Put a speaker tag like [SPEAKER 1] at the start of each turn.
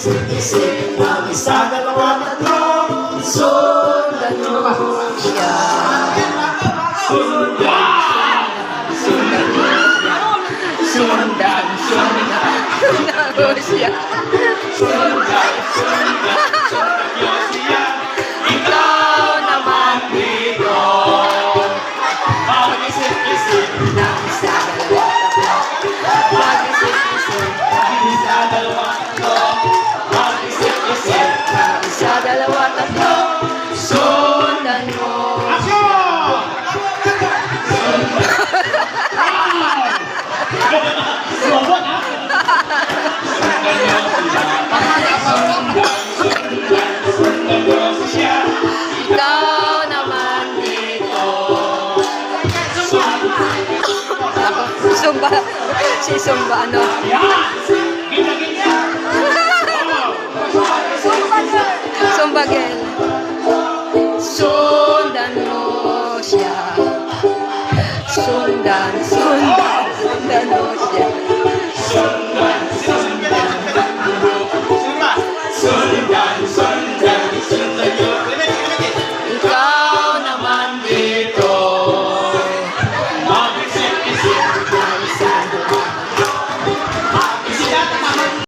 [SPEAKER 1] Isip-isip ng isa, dalawa, tatlo. Sundan mo siya. Sundan mo siya. Ikaw naman dito. Mag-isip-isip ng isa, dalawa, tatlo. Mag-isip-isip ng isa, dalawa, tatlo. Mag-isip-isip ng isa, dalawa, tatlo. Sundan mo. Ikaw naman dito. Sumba. Si Sumba ano? Sumba girl. Sundan mo siya. Sundan mo siya.